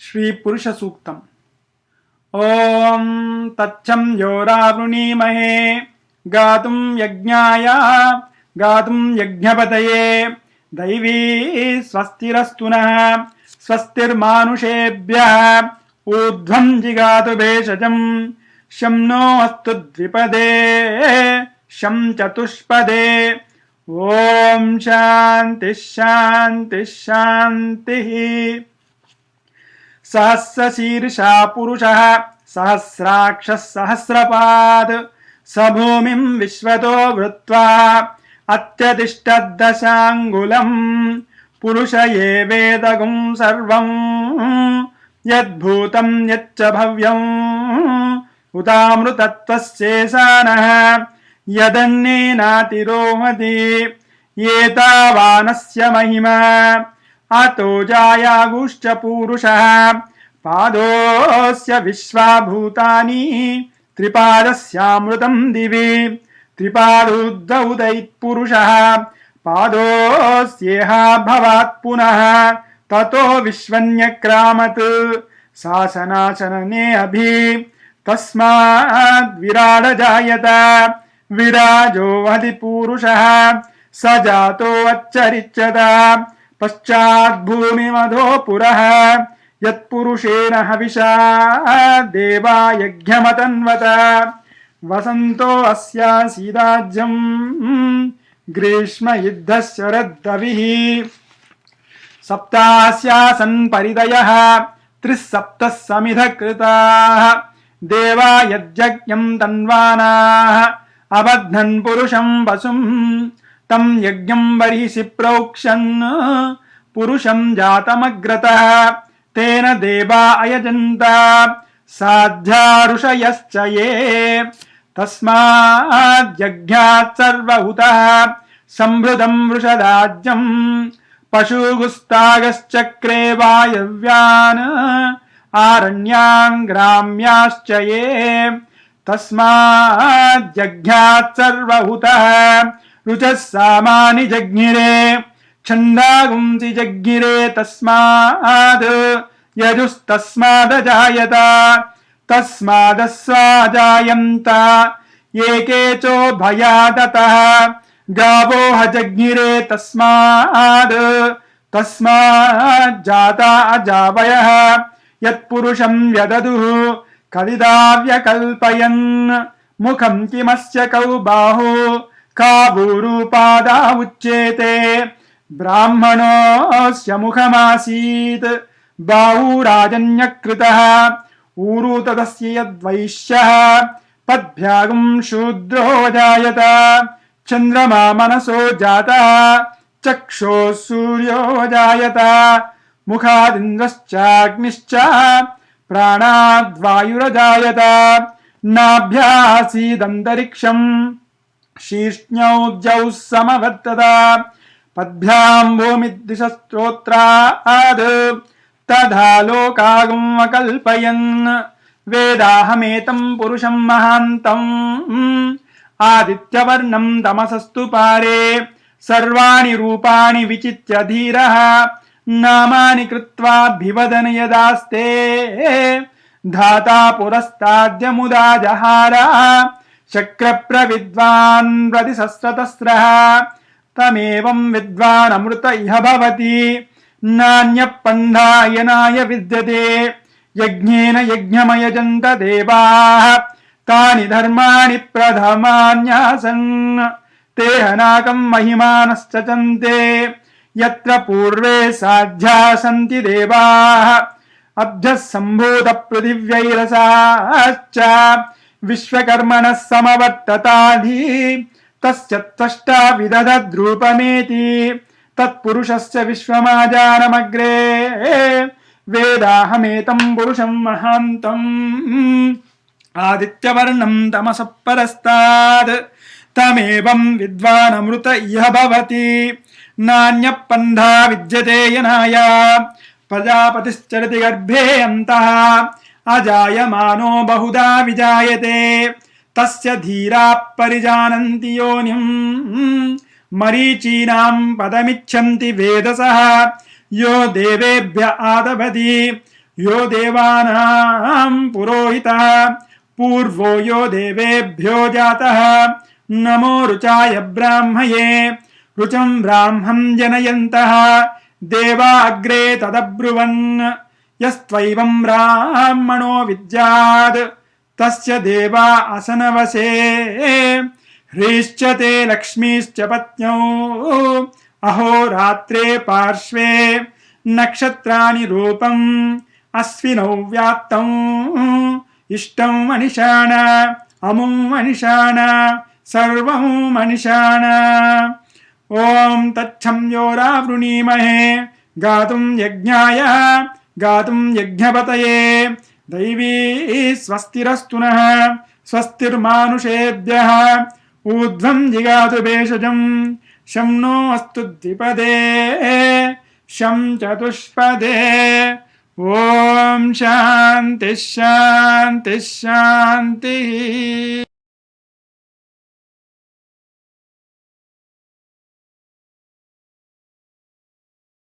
శ్రీ పురుష సూక్తం. ఓం తచ్చం యోరావృణీమహే గాతుం యజ్ఞాయ గాతుం యజ్ఞపతయే దైవీ స్వస్తిరస్తునః స్వస్తిర్మానుషేభ్యః ఊర్ధ్వం జిగాతు భేషజం శం నో అస్తు ద్విపదే శం చతుష్పదే. ఓం శాంతి శాంతి శాంతి. సహస్రశీర్షా పురుషః సహస్రాక్షः సహస్రపాద్ స భూమిం విశ్వతో వృత్వా అత్యతిష్టద్దశాంగులం. పురుష ఏవేదగుం సర్వం యద్భూతం యచ్చ భవ్యం ఉతామృతత్వస్యేషానః యదన్నేనాతిరోహతి. ఏతావానస్య మహిమా అతో జాయాగుశ్చ పురుషః పాదోస్య విశ్వాభూతాని త్రిపాదస్యామృతం దివి. త్రిపాదోదౌదైత్ పురుషః పాదోస్యేహ భవాత్ పునః తతో విశ్వన్యక్రామత్ శాసనాచననే అభి. తస్మాద్ విరాడ జాయత విరాజో వహతి పురుషః స జాతో అచ్చరిచ్చత. పశ్చాద్భూమిమధో పురః యత్పురుషేణ హవిషా దేవా యజ్ఞమతన్వత. వసంతో అస్యాసీదాజ్యం గ్రీష్మ యుద్ధ శరద్దవిః. సప్తాస్యాసన్ పరిదయః త్రిస్సప్తః సమిధ కృతాః. దేవా యజ్ఞం తన్వానాః అబధ్నన్ పురుషం వసుం. తం యజ్ఞం బర్హిషి ప్రోక్షన్ పురుషం జాతమగ్రతః. తేన దేవా అయజంత సాధ్యా ఋషయశ్చ యే. తస్మాద్యజ్ఞాత్ సర్వహుతః సంభృతం వృషదాజ్యం. పశూగుస్తాగశ్చక్రే వాయవ్యాన్ ఆరణ్యాన్ గ్రామ్యాశ్చ యే. తస్మాద్యజ్ఞాత్ సర్వహుతః రుచః సామాని జజ్ఞిరే ఛందాగుంసి జజ్ఞిరే. తస్మాద్ యజుస్తస్మాదజాయత తస్మాదస్వాజాయంత ఏకే చోభయాదతః. గావోహ జజ్ఞిరే తస్మాజ్జాతా అజావయః. యత్పురుషం వ్యదదుః కలిదావ్యకల్పయన్. ముఖం కిమస్య కౌ బాహు కాభూరూపాదా ఉచ్యేతే. బ్రాహ్మణోస్య ముఖమాసీత్ బాహురాజన్యకృతః. ఊరు తదస్య యద్వైశ్యః పద్భ్యాగం శూద్రో జాయత. చంద్రమా మనసో జాతః చక్షో సూర్యో జాయత. ముఖాదింద్రశ్చాగ్నిశ్చ ప్రాణాద్వాయురజాయత. నాభ్యాసీదంతరిక్షం శీర్ష్ణౌ సమవర్తత. పద్భ్యాం భూమిద్దిశస్తోత్రాద్ తథా లోకాగం అకల్పయన్. వేదాహమేతం పురుషం మహాంతం ఆదిత్యవర్ణం తమసస్తు పారే. సర్వాణి రూపాణి విచిత్య ధీరః నామాని కృత్వాభివదన్ యదాస్తే. ధాతా పురస్తాద్యముదా జహార శక్రప్రవిద్వాన్ ప్రతిసహస్రతస్రః. తమేవం విద్వాన్ అమృత ఇహ భవతి నాన్యపంధాయనాయ విద్యతే. యజ్ఞేన యజ్ఞమయజంత దేవాః తాని ధర్మాణి ప్రథమాన్యాసన్. తేహనాకం మహిమానశ్చచంతే యత్ర పూర్వే సాధ్యా సంతి దేవాః. అభ్యః సంభూత పృథివ్యైరసాశ్చ విశ్వకర్మణః సమవర్తతాధి. తస్య త్వష్టా విదధద్రూపమేతి. తత్పురుషస్య విశ్వమాజానమగ్రే. వేదాహమేతం పురుషం మహాంతం ఆదిత్యవర్ణం తమసః పరస్తాద్. తమేవం విద్వానమృత ఇహ భవతి నాన్యపంథా విద్యతే యనాయ. ప్రజాపతిశ్చరతి గర్భే అంతః అజాయమానో బహుదా విజాయతే. తస్య ధీరా పరిజానంతి యోనిం. మరీచీనాం పదమిచ్చంతి వేదసః. यो देवेभ्य आदभति यो देवानां पुरोहितः पूर्वो यो देवेभ्यो जातः नमो रुचाय ब्राह्मये रुचं ब्राह्मं जनयन्तः देवा अग्रे तदब्रुवन् यस्त्वैवं ब्राह्मणो विद्यात् तस्य देवा असनवसे ह्रीश्च ते लक्ष्मीश्च पत्न्यौ अहोरात्रे पार्श्वे नक्षत्राणि रूपम् अश्विनौ व्याप्तौ इष्टं मनिषाण अमुं मनिषाण सर्वं मनिषाण ओम तच्छं योरावृणीमहे गातुं यज्ञाय गातुं यज्ञपतये दैवी स्वस्तिरस्तु नः स्वस्तिर्मानुषेभ्यः ऊर्ध्वं जिगातु भेषजं शं नो अस्तु द्विपदे शं चतुष्पदे ओम शांति शांति शांति।